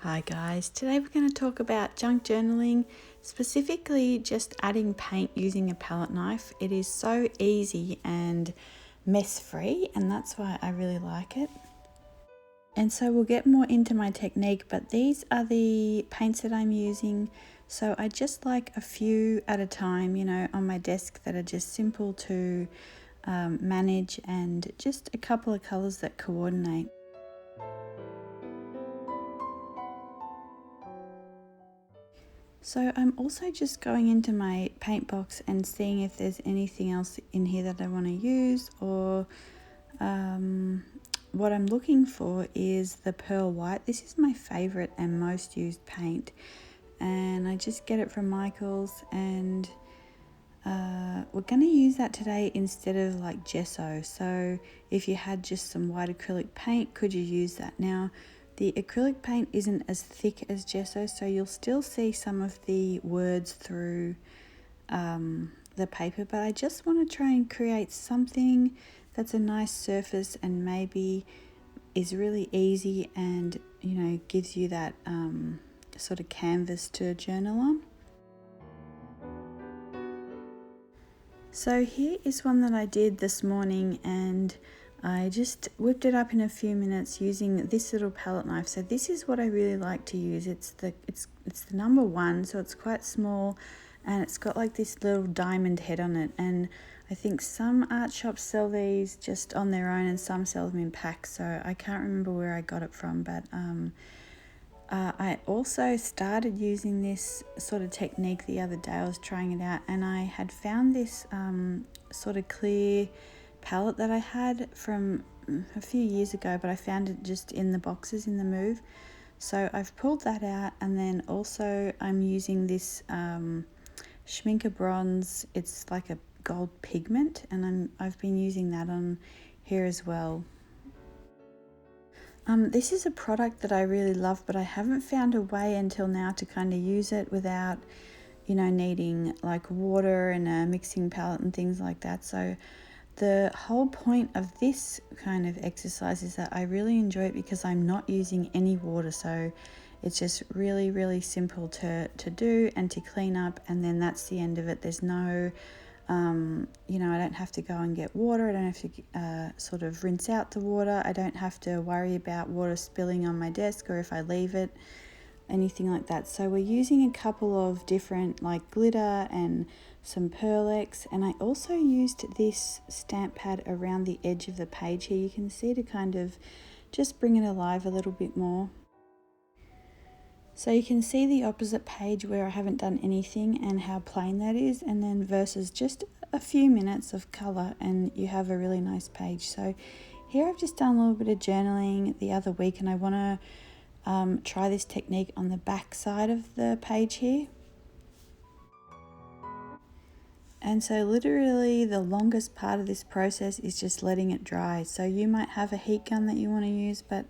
Hi guys, today we're going to talk about junk journaling, specifically just adding paint using a palette knife. It is so easy and mess free, and that's why I really like it. And so we'll get more into my technique, but these are the paints that I'm using. So I just like a few at a time, on my desk that are just simple to manage, and just a couple of colors that coordinate. So I'm also just going into my paint box and seeing if there's anything else in here that I want to use, or what I'm looking for is the pearl white. This is my favorite and most used paint, and I just get it from Michael's, and we're going to use that today instead of like gesso. So if you had just some white acrylic paint, could you use that? Now the acrylic paint isn't as thick as gesso, so you'll still see some of the words through the paper, but I just want to try and create something that's a nice surface and maybe is really easy and gives you that sort of canvas to journal on. So here is one that I did this morning, and I just whipped it up in a few minutes using this little palette knife. So this is what I really like to use. It's the number 1, so it's quite small, and it's got like this little diamond head on it. And I think some art shops sell these just on their own, and some sell them in packs. So I can't remember where I got it from, but I also started using this sort of technique the other day. I was trying it out, and I had found this sort of clear palette that I had from a few years ago, but I found it just in the boxes in the move. So I've pulled that out, and then also I'm using this Schminke Bronze. It's like a gold pigment, and I've been using that on here as well. This is a product that I really love, but I haven't found a way until now to kind of use it without, needing like water and a mixing palette and things like that. So the whole point of this kind of exercise is that I really enjoy it because I'm not using any water. So it's just really, really simple to do and to clean up, and then that's the end of it. There's no I don't have to go and get water. I don't have to sort of rinse out the water. I don't have to worry about water spilling on my desk, or if I leave it, anything like that. So we're using a couple of different like glitter and some Pearl-Ex, and I also used this stamp pad around the edge of the page here, you can see, to kind of just bring it alive a little bit more. So you can see the opposite page where I haven't done anything and how plain that is, and then versus just a few minutes of colour and you have a really nice page. So here I've just done a little bit of journaling the other week, and I want to try this technique on the back side of the page here. And so literally the longest part of this process is just letting it dry. So you might have a heat gun that you want to use, but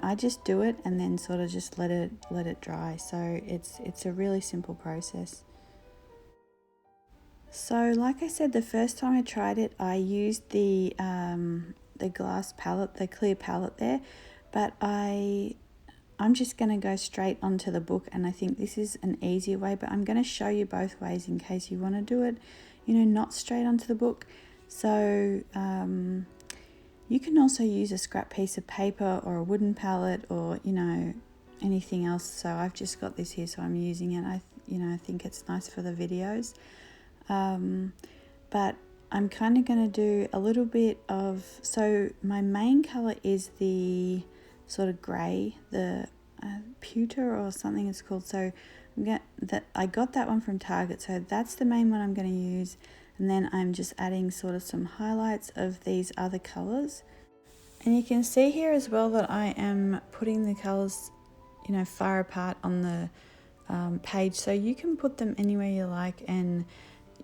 I just do it and then sort of just let it dry. So it's a really simple process. So like I said, the first time I tried it, I used the glass palette, the clear palette there, but I'm just going to go straight onto the book, and I think this is an easier way, but I'm going to show you both ways in case you want to do it, not straight onto the book. So you can also use a scrap piece of paper or a wooden palette, or anything else. So I've just got this here, so I'm using it. I think it's nice for the videos. But I'm kind of going to do a little bit of, so my main color is the sort of grey, the pewter or something it's called. So I got that one from Target, so that's the main one I'm going to use. And then I'm just adding sort of some highlights of these other colors. And you can see here as well that I am putting the colors, far apart on the page, so you can put them anywhere you like, and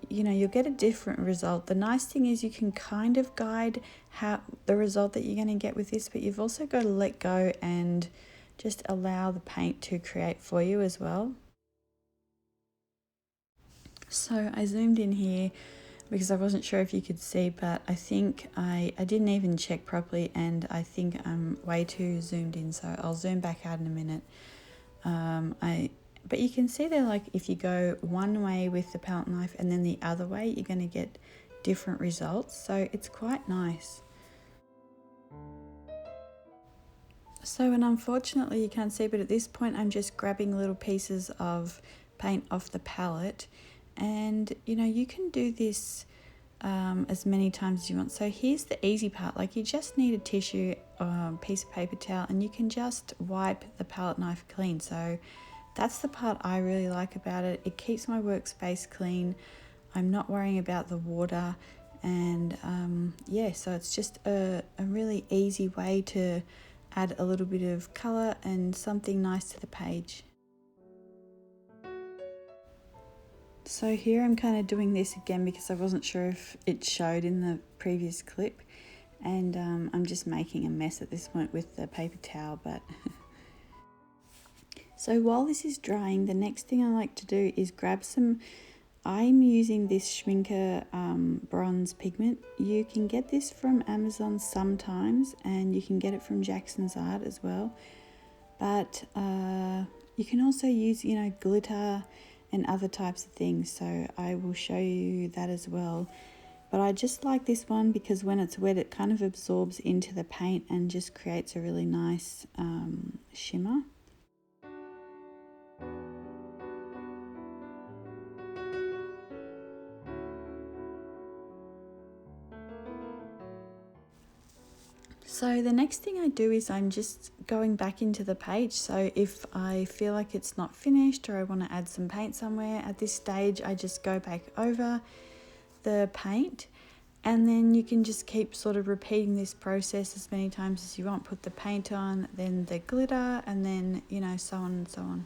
you'll get a different result. The nice thing is you can kind of guide how the result that you're going to get with this, but you've also got to let go and just allow the paint to create for you as well. So I zoomed in here. because I wasn't sure if you could see, but I think I didn't even check properly, and I think I'm way too zoomed in, so I'll zoom back out in a minute. But you can see there, like if you go one way with the palette knife and then the other way, you're going to get different results, so it's quite nice. So, and unfortunately you can't see, but at this point I'm just grabbing little pieces of paint off the palette, and you know, you can do this as many times as you want. So here's the easy part, like you just need a tissue, piece of paper towel, and you can just wipe the palette knife clean. So that's the part I really like about it. It keeps my workspace clean. I'm not worrying about the water, and yeah, so it's just a really easy way to add a little bit of colour and something nice to the page. So here I'm kind of doing this again because I wasn't sure if it showed in the previous clip, and I'm just making a mess at this point with the paper towel, but so while this is drying, the next thing I like to do is grab some, I'm using this Schminker bronze pigment. You can get this from Amazon sometimes, and you can get it from Jackson's Art as well, but you can also use, you know, glitter and other types of things, so I will show you that as well. But I just like this one because when it's wet it kind of absorbs into the paint and just creates a really nice shimmer. So the next thing I do is I'm just going back into the page. So if I feel like it's not finished or I want to add some paint somewhere, at this stage I just go back over the paint, and then you can just keep sort of repeating this process as many times as you want. Put the paint on, then the glitter, and then, you know, so on and so on.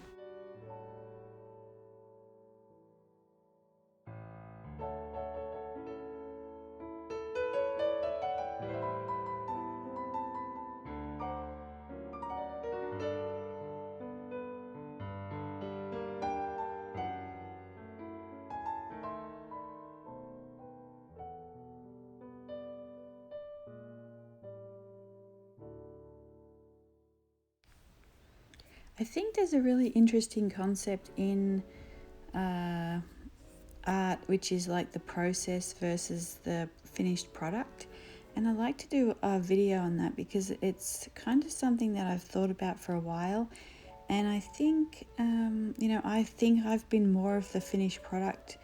I think there's a really interesting concept in art, which is like the process versus the finished product. And I'd like to do a video on that because it's kind of something that I've thought about for a while. And I think, you know, I think I've been more of the finished product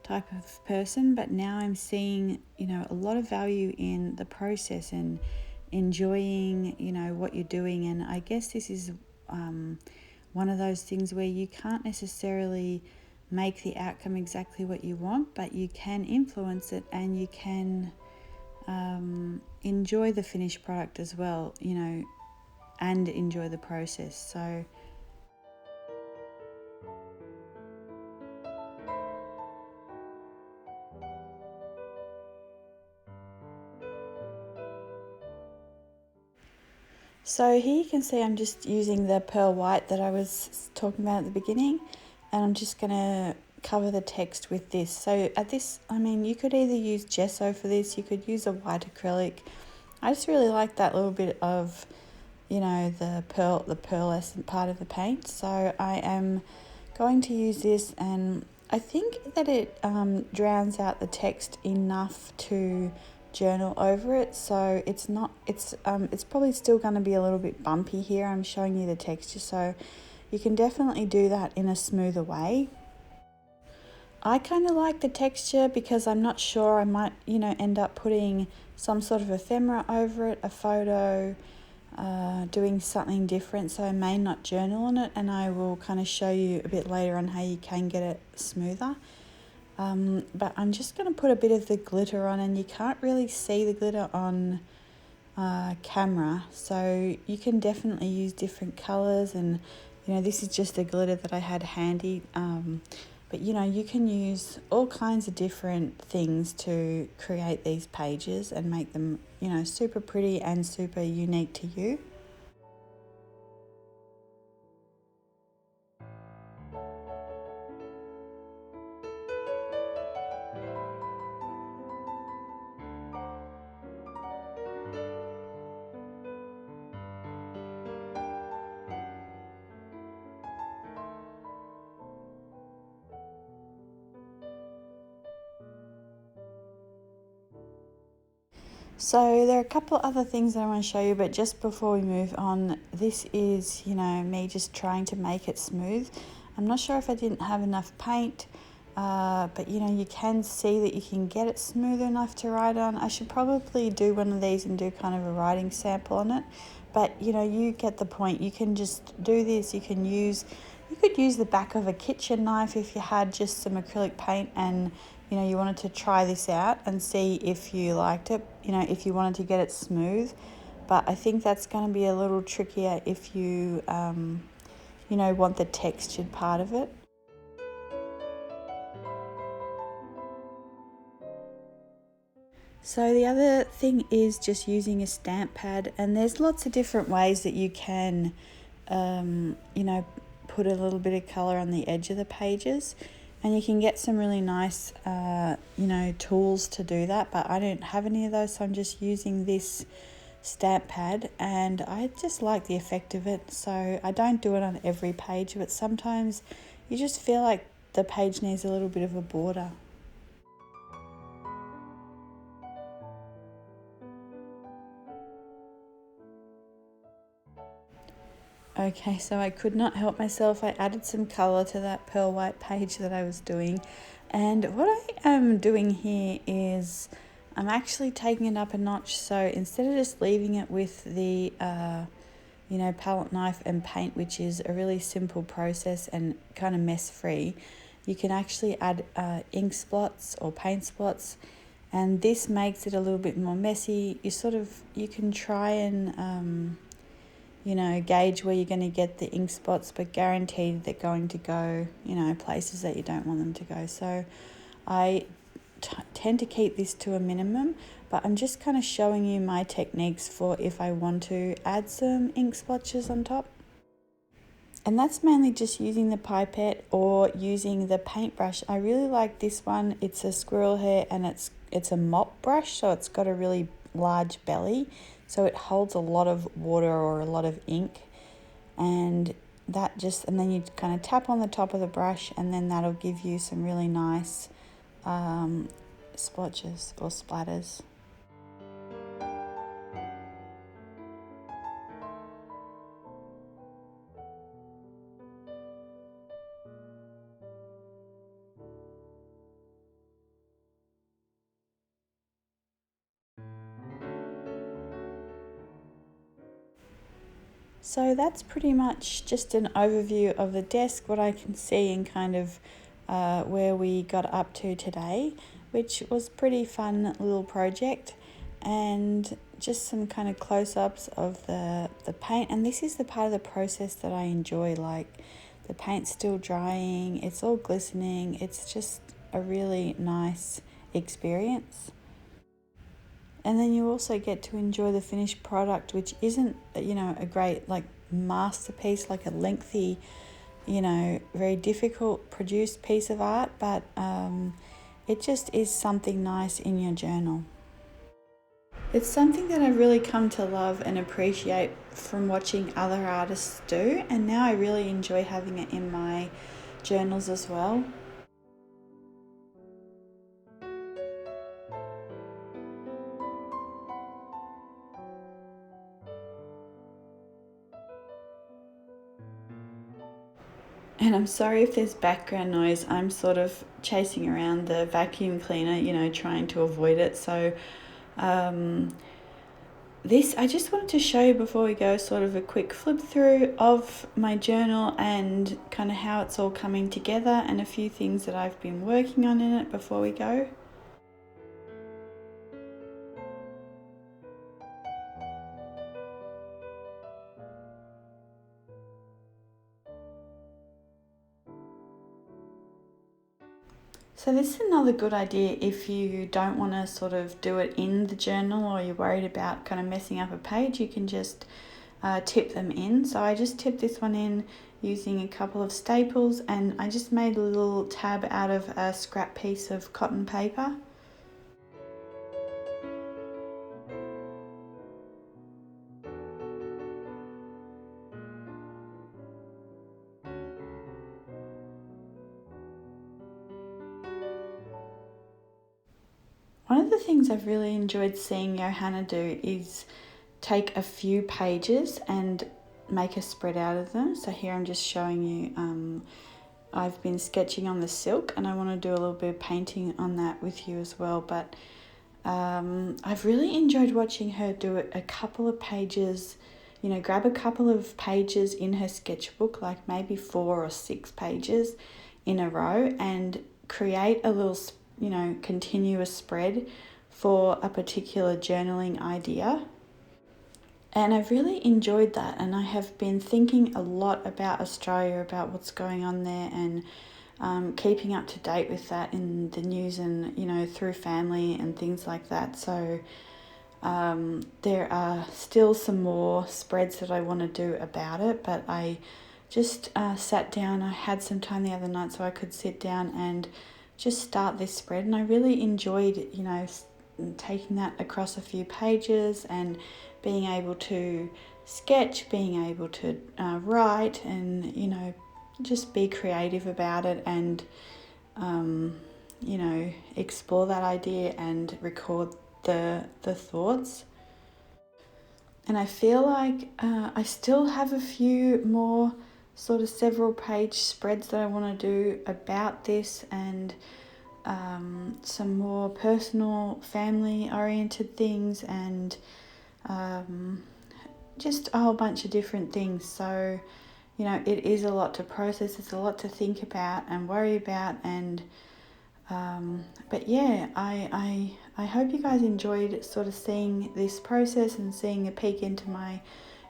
type of person, but now I'm seeing, you know, a lot of value in the process and enjoying, you know, what you're doing. And I guess this is one of those things where you can't necessarily make the outcome exactly what you want, but you can influence it, and you can enjoy the finished product as well, you know, and enjoy the process. So here you can see I'm just using the pearl white that I was talking about at the beginning, and I'm just going to cover the text with this. So at this, I mean, you could either use gesso for this, you could use a white acrylic. I just really like that little bit of, you know, the pearlescent part of the paint. So I am going to use this, and I think that it drowns out the text enough to journal over it, so it's probably still going to be a little bit bumpy here. I'm showing you the texture, so you can definitely do that in a smoother way. I kind of like the texture because I'm not sure, I might, you know, end up putting some sort of ephemera over it, a photo, doing something different, so I may not journal on it, and I will kind of show you a bit later on how you can get it smoother. But I'm just going to put a bit of the glitter on, and you can't really see the glitter on camera, so you can definitely use different colours, and you know, this is just the glitter that I had handy, but you know, you can use all kinds of different things to create these pages and make them, you know, super pretty and super unique to you. So there are a couple other things that I want to show you, but just before we move on, this is, me just trying to make it smooth. I'm not sure if I didn't have enough paint, but you can see that you can get it smooth enough to write on. I should probably do one of these and do kind of a writing sample on it, but you get the point. You can just do this. You could use the back of a kitchen knife if you had just some acrylic paint and you wanted to try this out and see if you liked it, if you wanted to get it smooth. But I think that's going to be a little trickier if you, want the textured part of it. So the other thing is just using a stamp pad, and there's lots of different ways that you can, put a little bit of colour on the edge of the pages. And you can get some really nice, tools to do that, but I don't have any of those, so I'm just using this stamp pad, and I just like the effect of it. So I don't do it on every page, but sometimes you just feel like the page needs a little bit of a border. Okay, so I could not help myself. I added some colour to that pearl white page that I was doing. And what I am doing here is I'm actually taking it up a notch. So instead of just leaving it with the, palette knife and paint, which is a really simple process and kind of mess free, you can actually add ink spots or paint spots. And this makes it a little bit more messy. You can try and, gauge where you're going to get the ink spots, but guaranteed they're going to go, places that you don't want them to go. So I tend to keep this to a minimum, but I'm just kind of showing you my techniques for if I want to add some ink splotches on top. And that's mainly just using the pipette or using the paintbrush. I really like this one. It's a squirrel hair and it's a mop brush, so it's got a really large belly. So it holds a lot of water or a lot of ink. And then you kind of tap on the top of the brush, and then that'll give you some really nice splotches or splatters. So that's pretty much just an overview of the desk, what I can see, and kind of where we got up to today, which was pretty fun little project, and just some kind of close-ups of the paint. And this is the part of the process that I enjoy, like the paint's still drying, it's all glistening, it's just a really nice experience. And then you also get to enjoy the finished product, which isn't, a great like masterpiece, like a lengthy, very difficult produced piece of art, but it just is something nice in your journal. It's something that I've really come to love and appreciate from watching other artists do, and now I really enjoy having it in my journals as well. And I'm sorry if there's background noise. I'm sort of chasing around the vacuum cleaner, trying to avoid it. So, um, this I just wanted to show you before we go sort of a quick flip through of my journal and kind of how it's all coming together, and a few things that I've been working on in it before we go. So this is another good idea if you don't want to sort of do it in the journal, or you're worried about kind of messing up a page. You can just tip them in. So I just tipped this one in using a couple of staples, and I just made a little tab out of a scrap piece of cotton paper. One of of the things I've really enjoyed seeing Johanna do is take a few pages and make a spread out of them. So here I'm just showing you, I've been sketching on the silk, and I want to do a little bit of painting on that with you as well. But I've really enjoyed watching her do it a couple of pages, you know, grab a couple of pages in her sketchbook, like maybe 4 or 6 pages in a row, and create a little, you know, continuous spread for a particular journaling idea. And I've really enjoyed that, and I have been thinking a lot about Australia, about what's going on there, and keeping up to date with that in the news and, you know, through family and things like that. So there are still some more spreads that I want to do about it, but I just sat down. I had some time the other night so I could sit down and just start this spread, and I really enjoyed, you know, taking that across a few pages and being able to sketch, being able to write, and, you know, just be creative about it, and you know, explore that idea and record the thoughts. And I feel like I still have a few more sort of several page spreads that I want to do about this, and some more personal, family oriented things, and just a whole bunch of different things. So, you know, it is a lot to process, it's a lot to think about and worry about, and but yeah, I hope you guys enjoyed sort of seeing this process and seeing a peek into my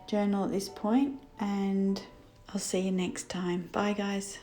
journal at this point, and I'll see you next time. Bye guys.